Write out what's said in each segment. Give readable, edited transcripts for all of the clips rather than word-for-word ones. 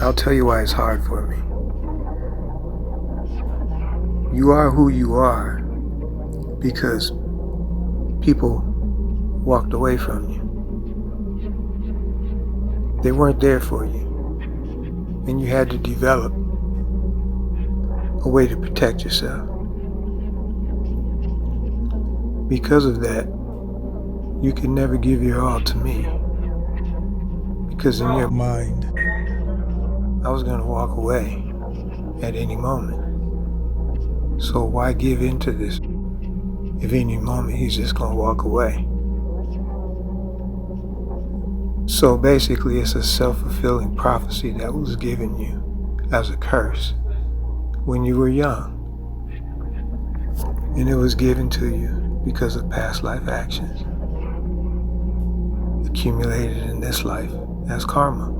I'll tell you why it's hard for me. You are who you are because people walked away from you. They weren't there for you. And you had to develop a way to protect yourself. Because of that, you can never give your all to me. Because in your mind, I was going to walk away at any moment. So why give in to this? If any moment he's just going to walk away. So basically it's a self-fulfilling prophecy that was given you as a curse when you were young. And it was given to you because of past life actions accumulated in this life as karma.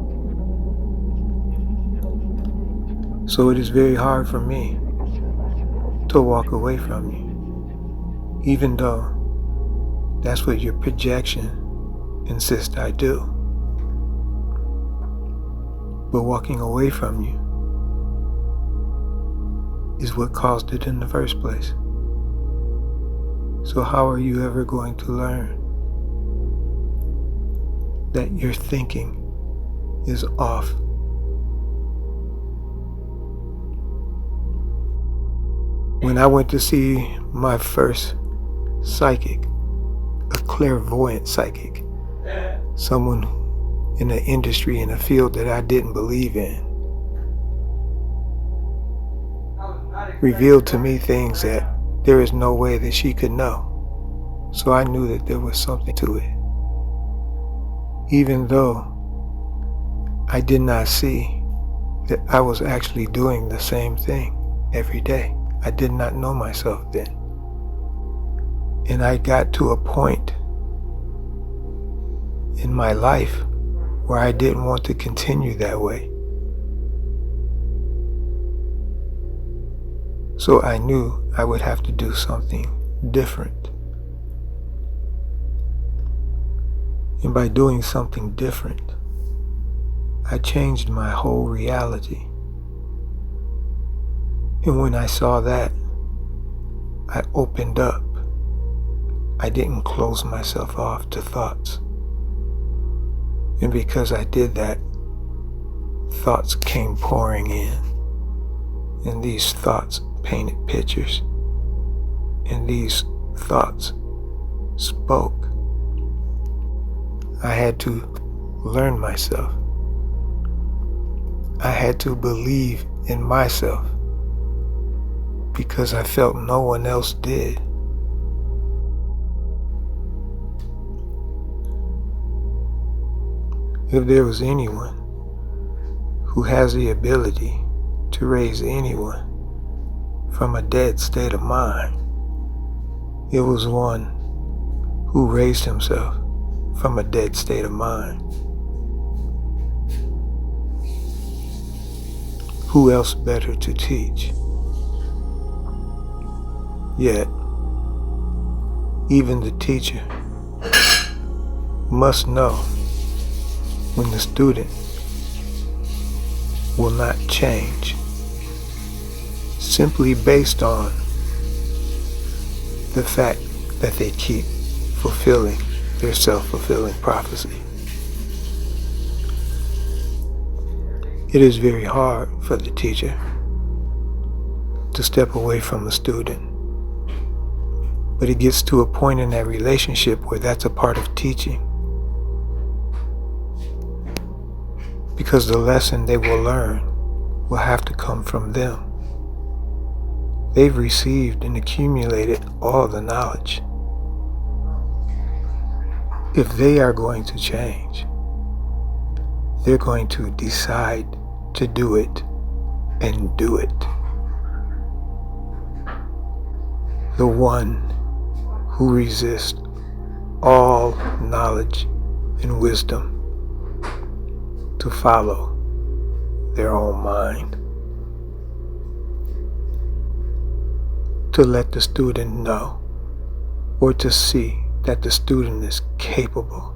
So it is very hard for me to walk away from you, even though that's what your projection insists I do. But walking away from you is what caused it in the first place. So how are you ever going to learn that your thinking is off? When I went to see my first psychic, a clairvoyant psychic, someone in an industry, in a field that I didn't believe in, revealed to me things that there is no way that she could know. So I knew that there was something to it. Even though I did not see that I was actually doing the same thing every day. I did not know myself then. And I got to a point in my life where I didn't want to continue that way. So I knew I would have to do something different. And by doing something different, I changed my whole reality. And when I saw that, I opened up. I didn't close myself off to thoughts. And because I did that, thoughts came pouring in. And these thoughts painted pictures. And these thoughts spoke. I had to learn myself. I had to believe in myself because I felt no one else did. If there was anyone who has the ability to raise anyone from a dead state of mind, it was one who raised himself from a dead state of mind. Who else better to teach? Yet, even the teacher must know when the student will not change simply based on the fact that they keep fulfilling their self-fulfilling prophecy. It is very hard for the teacher to step away from the student, but it gets to a point in that relationship where that's a part of teaching, because the lesson they will learn will have to come from them. They've received and accumulated all the knowledge. If they are going to change, they're going to decide to do it and do it. The one who resists all knowledge and wisdom to follow their own mind, to let the student know or to see that the student is capable.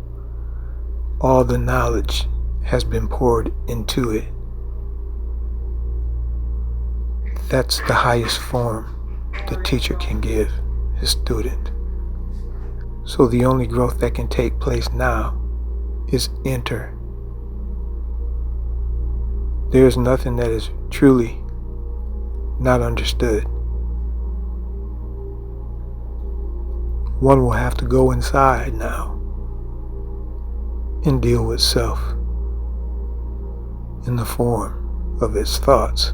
All the knowledge has been poured into it That's the highest form the teacher can give his student. So the only growth that can take place now is enter. There is nothing that is truly not understood. One will have to go inside now and deal with self in the form of its thoughts.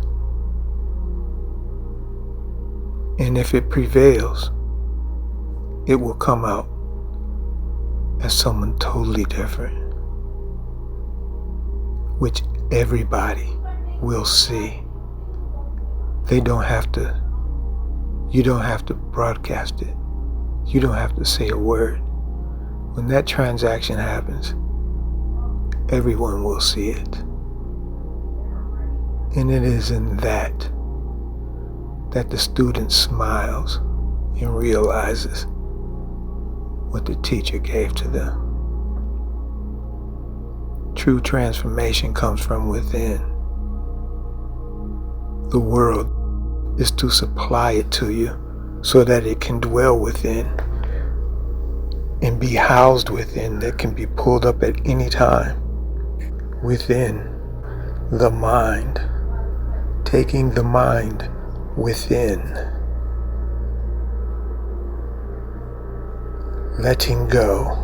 And if it prevails, it will come out as someone totally different, which everybody will see. You don't have to broadcast it. You don't have to say a word. When that transaction happens, everyone will see it. And it is in that the student smiles and realizes what the teacher gave to them. True transformation comes from within. The world is to supply it to you so that it can dwell within and be housed within, that can be pulled up at any time within the mind. Taking the mind within, letting go,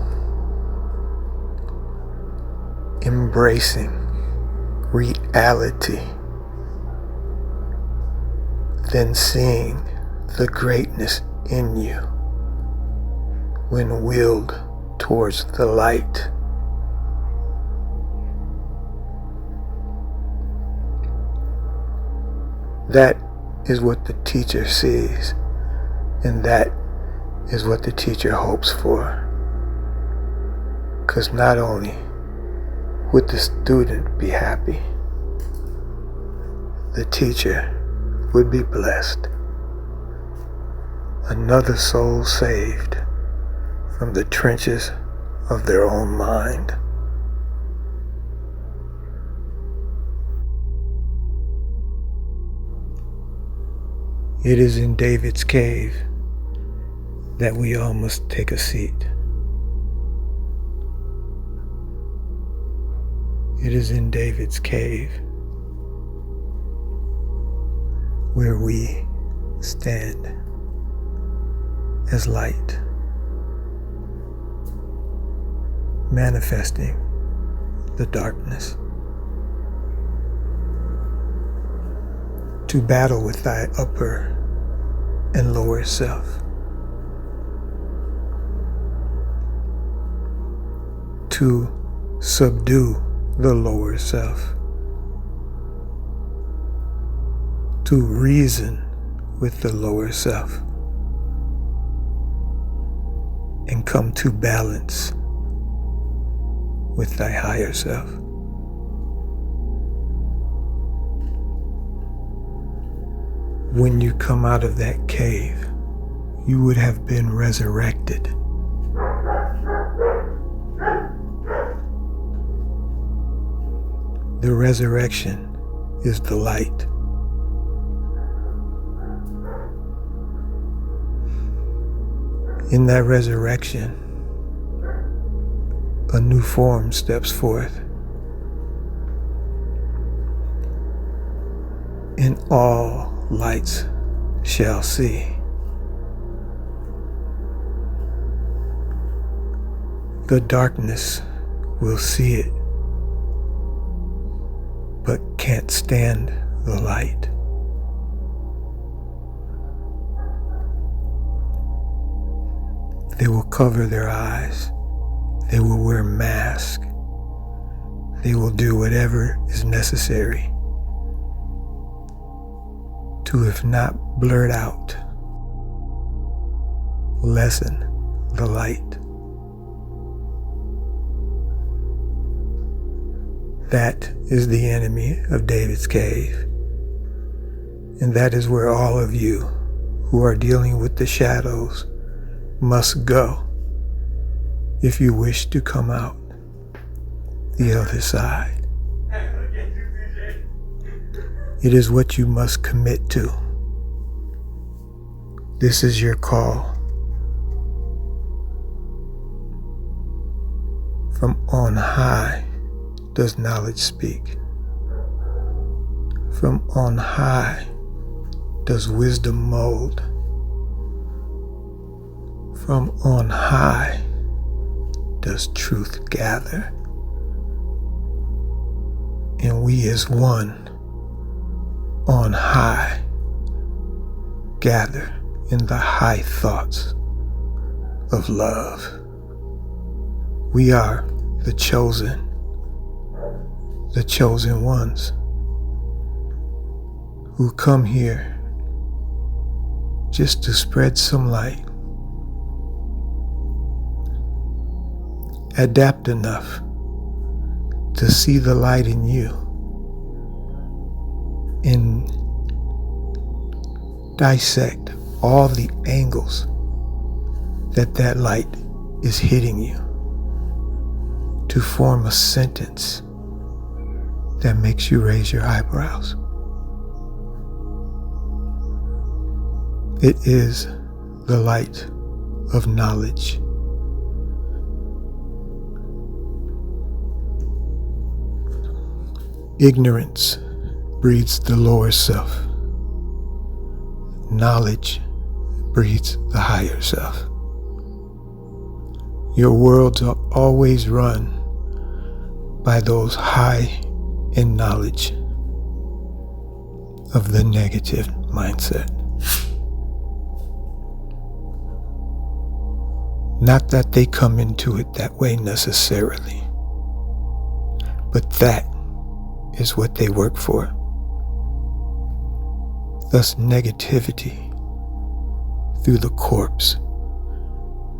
embracing reality, then seeing the greatness in you when willed towards the light. That is what the teacher sees, and that is what the teacher hopes for. Because not only would the student be happy, the teacher would be blessed. Another soul saved from the trenches of their own mind. It is in David's cave that we all must take a seat. It is in David's cave where we stand as light, manifesting the darkness, to battle with thy upper and lower self, to subdue the lower self, to reason with the lower self, and come to balance with thy higher self. When you come out of that cave, you would have been resurrected. The resurrection is the light. In that resurrection, a new form steps forth, and all lights shall see. The darkness will see it, but can't stand the light. They will cover their eyes. They will wear masks. They will do whatever is necessary to, if not blurt out, lessen the light. That is the enemy of David's cave. And that is where all of you who are dealing with the shadows must go if you wish to come out the other side. It is what you must commit to. This is your call. From on high does knowledge speak. From on high does wisdom mold. From on high does truth gather. And we as one on high gather in the high thoughts of love. We are the chosen ones who come here just to spread some light, adapt enough to see the light in you and dissect all the angles that light is hitting you to form a sentence that makes you raise your eyebrows. It is the light of knowledge. Ignorance breeds the lower self. Knowledge breeds the higher self. Your worlds are always run by those high in knowledge of the negative mindset. Not that they come into it that way necessarily, but that is what they work for. Thus, negativity through the corpse,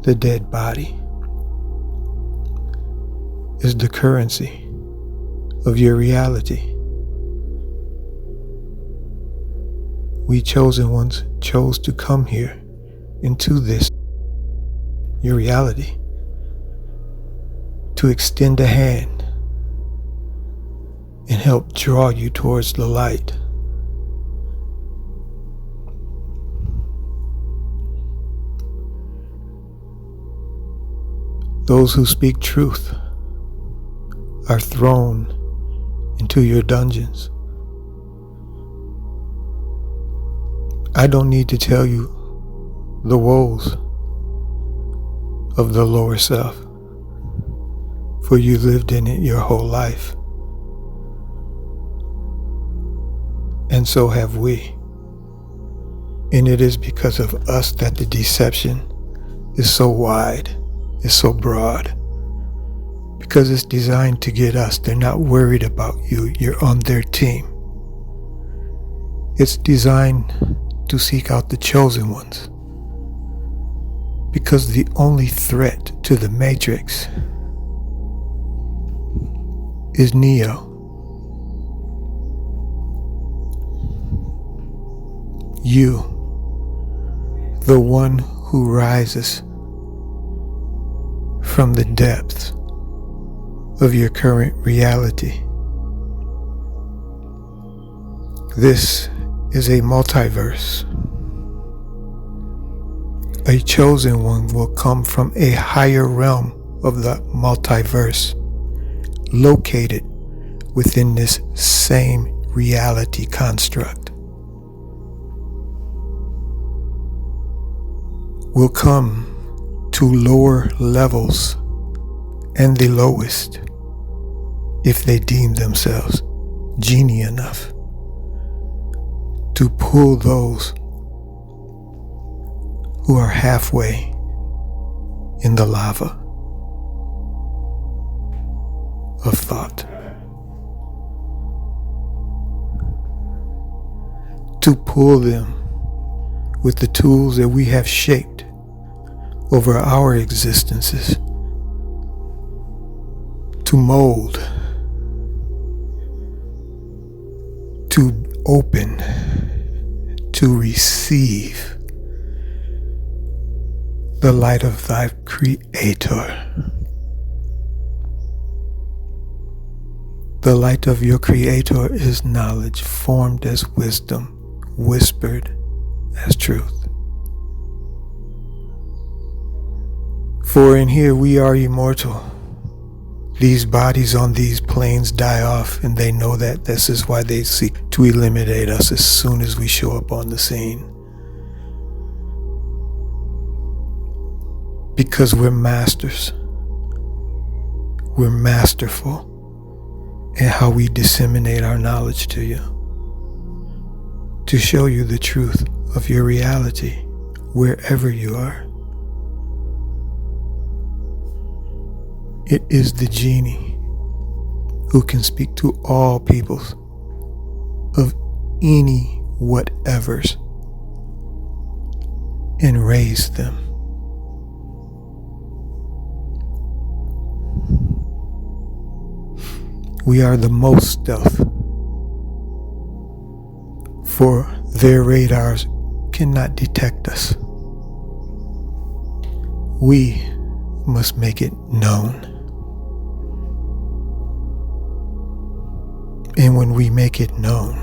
the dead body, is the currency of your reality. We chosen ones chose to come here into this, your reality, to extend a hand and help draw you towards the light. Those who speak truth are thrown into your dungeons. I don't need to tell you the woes of the lower self, for you lived in it your whole life. And so have we. And it is because of us that the deception is so wide, is so broad. Because it's designed to get us. They're not worried about you. You're on their team. It's designed to seek out the chosen ones. Because the only threat to the Matrix is Neo. You, the one who rises from the depths of your current reality. This is a multiverse. A chosen one will come from a higher realm of the multiverse, located within this same reality construct. Will come to lower levels and the lowest, if they deem themselves genie enough to pull those who are halfway in the lava of thought. To pull them with the tools that we have shaped over our existences, to mold, to open, to receive the light of thy Creator. The light of your Creator is knowledge, formed as wisdom, whispered as truth. For in here we are immortal. These bodies on these planes die off, and they know that. This is why they seek to eliminate us as soon as we show up on the scene. Because we're masters. We're masterful in how we disseminate our knowledge to you, to show you the truth of your reality wherever you are. It is the genie who can speak to all peoples of any whatevers and raise them. We are the most stealth, for their radars cannot detect us. We must make it known. And when we make it known,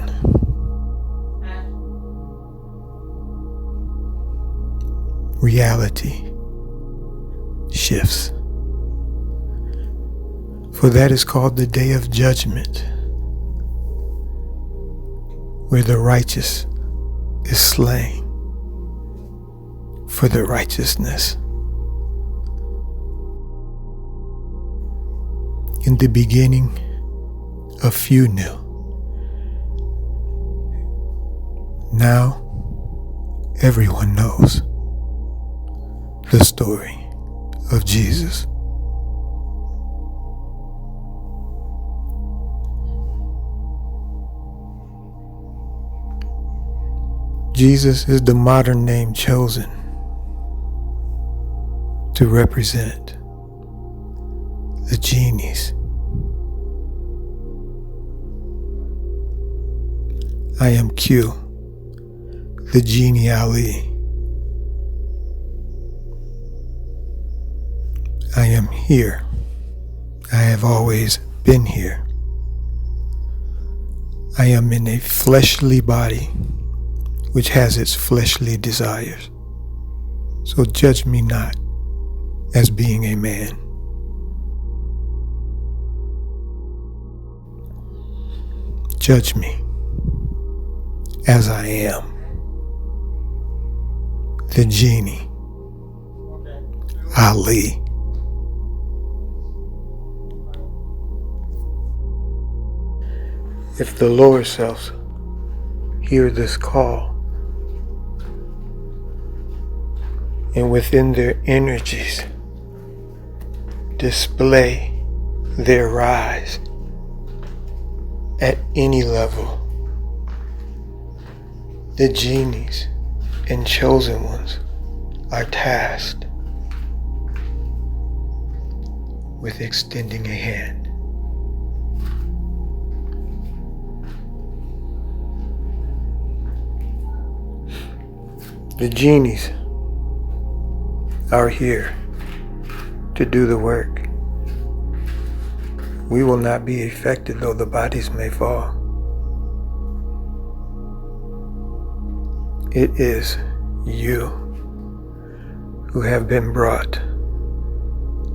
reality shifts. For that is called the day of judgment, where the righteous is slain for their righteousness. In the beginning, a few knew. Now, everyone knows the story of Jesus. Jesus is the modern name chosen to represent the genies. I am Q, the Genie Ali. I am here. I have always been here. I am in a fleshly body which has its fleshly desires. So judge me not as being a man. Judge me as I am, the Genie Ali. If the lower selves hear this call, and within their energies display their rise at any level, the genies and chosen ones are tasked with extending a hand. The genies are here to do the work. We will not be affected, though the bodies may fall. It is you who have been brought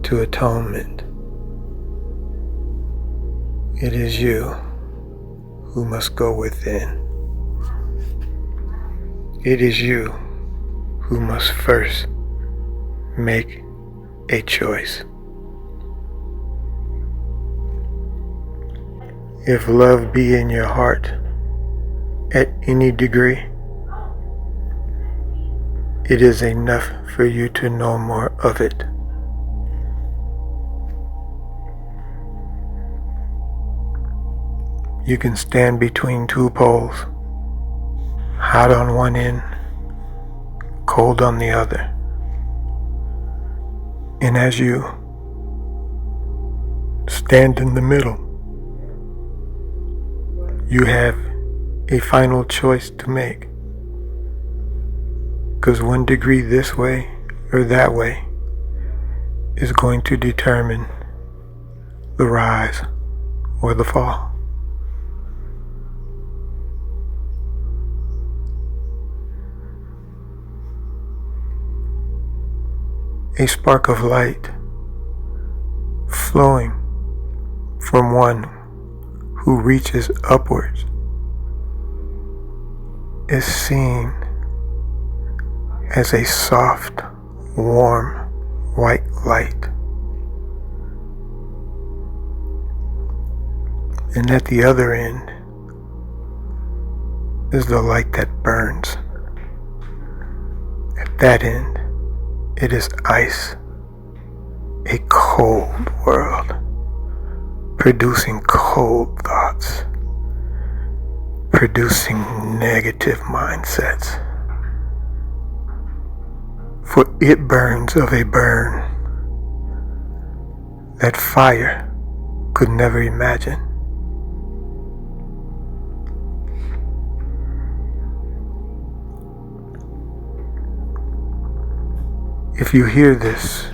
to atonement. It is you who must go within. It is you who must first make a choice. If love be in your heart at any degree, it is enough for you to know more of it. You can stand between two poles, hot on one end, cold on the other. And as you stand in the middle, you have a final choice to make. Because 1 degree this way or that way is going to determine the rise or the fall. a spark of light flowing from one who reaches upwards is seen as a soft, warm, white light. And at the other end is the light that burns. At that end, it is ice, a cold world, producing cold thoughts, producing negative mindsets. For it burns of a burn that fire could never imagine. If you hear this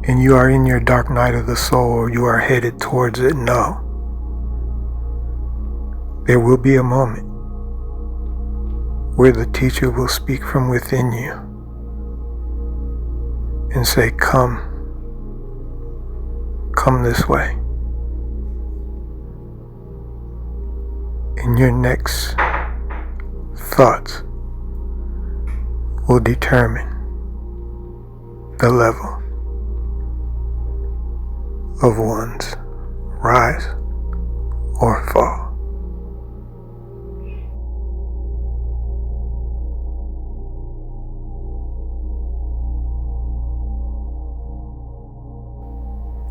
and you are in your dark night of the soul, or you are headed towards it, know there will be a moment where the teacher will speak from within you and say, come this way. And your next thoughts will determine the level of one's rise or fall.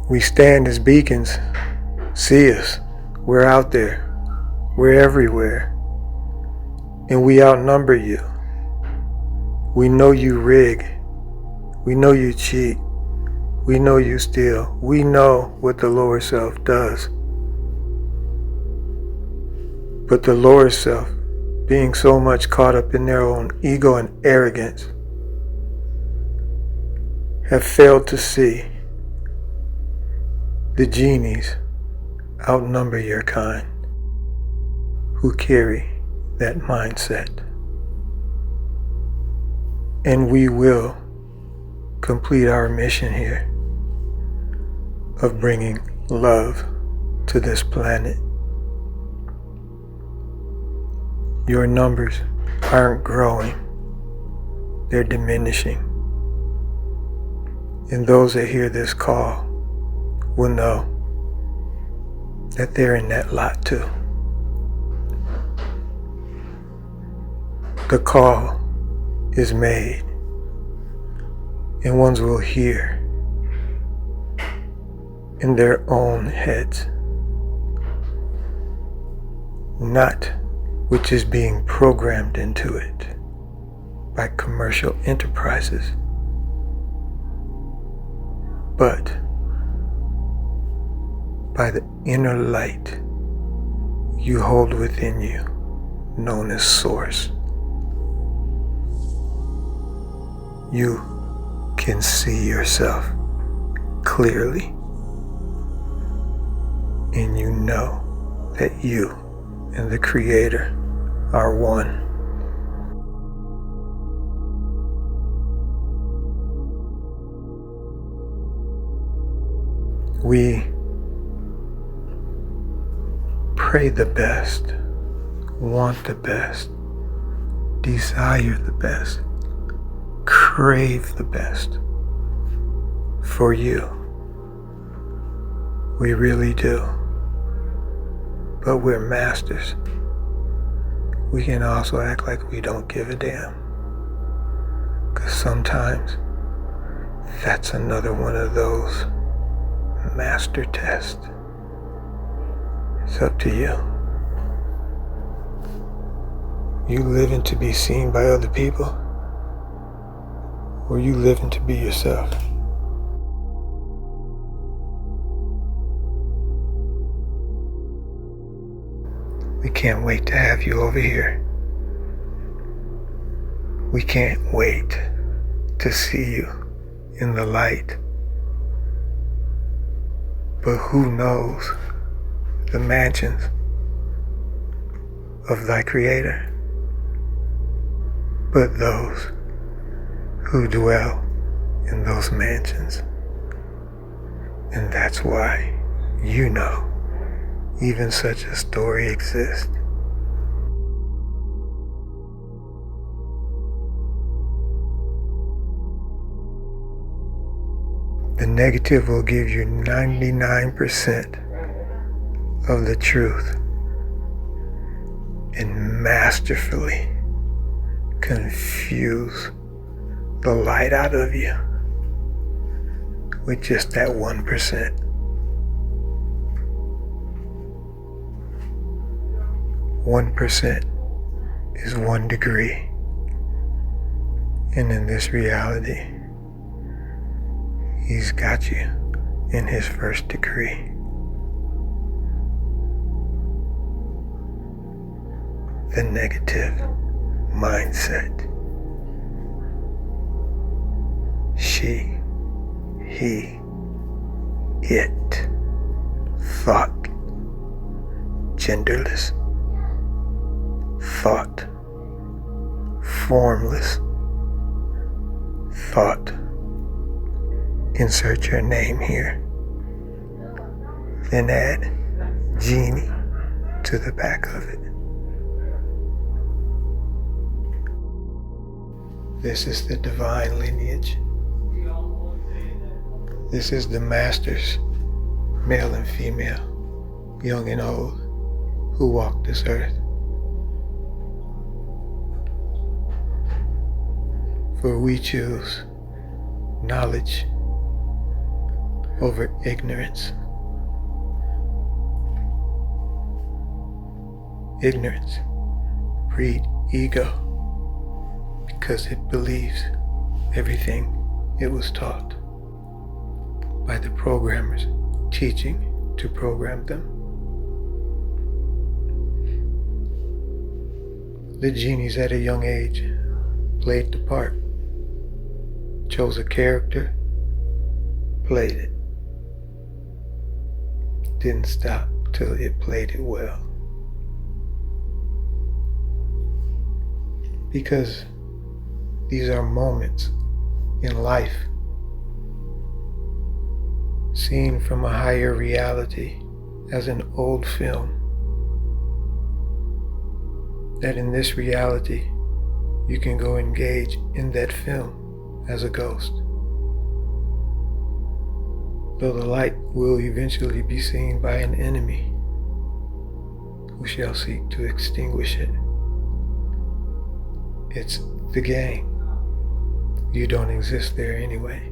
We stand as beacons. See us. We're out there. We're everywhere. And we outnumber you. We know you rig. We know you cheat. We know you steal. We know what the lower self does. But the lower self, being so much caught up in their own ego and arrogance, have failed to see the genies outnumber your kind who carry that mindset. And we will complete our mission here of bringing love to this planet. Your numbers aren't growing, they're diminishing. And those that hear this call will know that they're in that lot too. The call is made, and ones will hear in their own heads, not which is being programmed into it by commercial enterprises, but by the inner light you hold within you, known as Source. You can see yourself clearly, and you know that you and the Creator are one. We pray the best, want the best, desire the best, crave the best for you. We really do. But we're masters. We can also act like we don't give a damn. 'Cause sometimes that's another one of those master tests. It's up to you. You living to be seen by other people, or you living to be yourself? We can't wait to have you over here. We can't wait to see you in the light. But who knows the mansions of thy Creator but those who dwell in those mansions. And that's why you know even such a story exists. The negative will give you 99% of the truth and masterfully confuse the light out of you with just that 1%. 1% is 1 degree. And in this reality, he's got you in his first degree. The negative mindset. She, he, it, thought, genderless, thought, formless, thought. Insert your name here. Then add Genie to the back of it. This is the divine lineage. This is the masters, male and female, young and old, who walk this earth. For we choose knowledge over ignorance. Ignorance breeds ego because it believes everything it was taught by the programmers teaching to program them. The genies at a young age played the part, chose a character, played it. Didn't stop till it played it well. Because these are moments in life seen from a higher reality as an old film, that in this reality you can go engage in that film as a ghost. Though the light will eventually be seen by an enemy who shall seek to extinguish it. It's the game. You don't exist there anyway.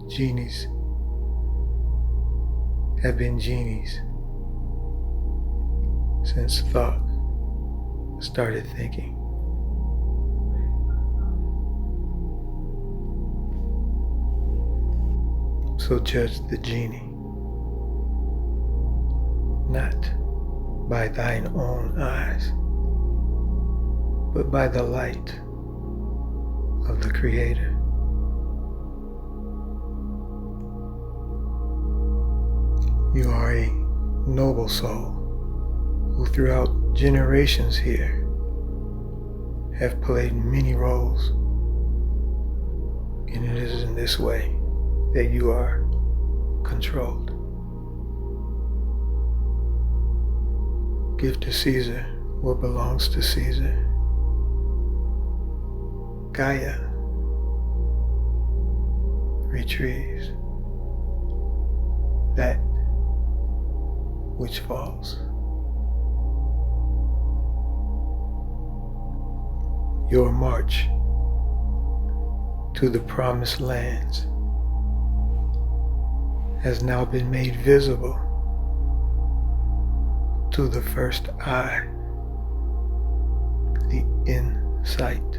Genies have been genies since thought started thinking. So judge the genie not by thine own eyes, but by the light of the Creator. You are a noble soul who throughout generations here have played many roles, and it is in this way that you are controlled. Give to Caesar what belongs to Caesar. Gaia retrieves that which falls. Your march to the promised lands has now been made visible to the first eye, the insight.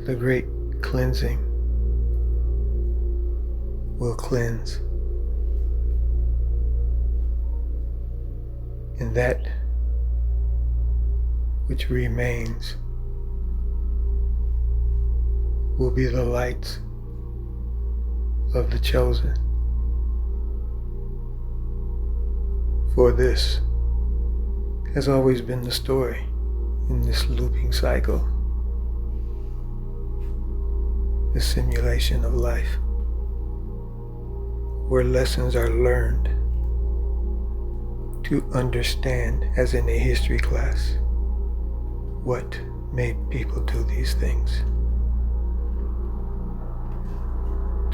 The great cleansing will cleanse, and that which remains will be the lights of the chosen. For this has always been the story in this looping cycle, the simulation of life, where lessons are learned to understand, as in a history class, what made people do these things.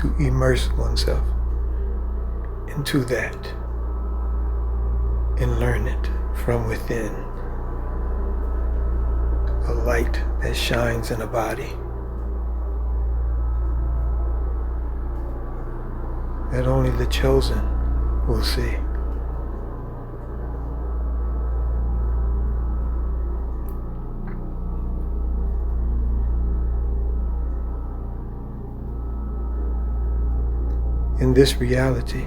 To immerse oneself into that and learn it from within. A light that shines in a body that only the chosen will see. In this reality,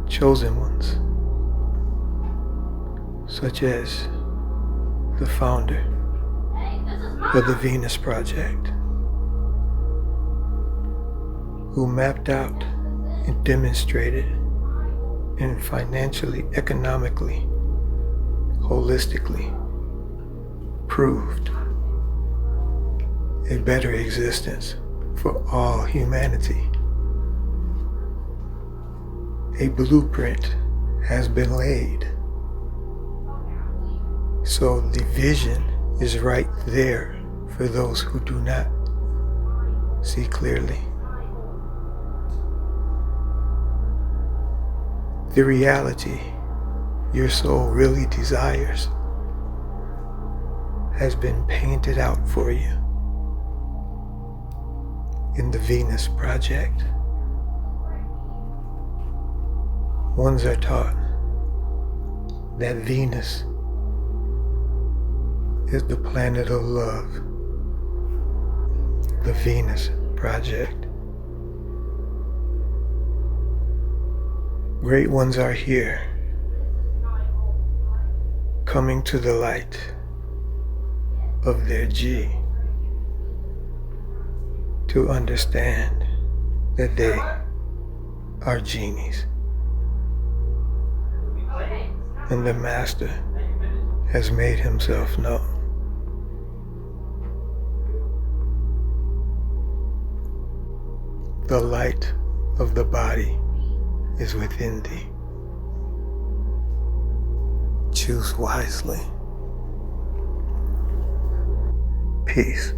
chosen ones, such as the founder of the Venus Project, who mapped out and demonstrated and financially, economically, holistically proved a better existence for all humanity. A blueprint has been laid. So the vision is right there for those who do not see clearly. The reality your soul really desires has been painted out for you in the Venus Project. Ones are taught that Venus is the planet of love, the Venus Project. Great ones are here, coming to the light of their G, to understand that they are genies. And the Master has made himself known. The light of the body is within thee. Choose wisely. Peace.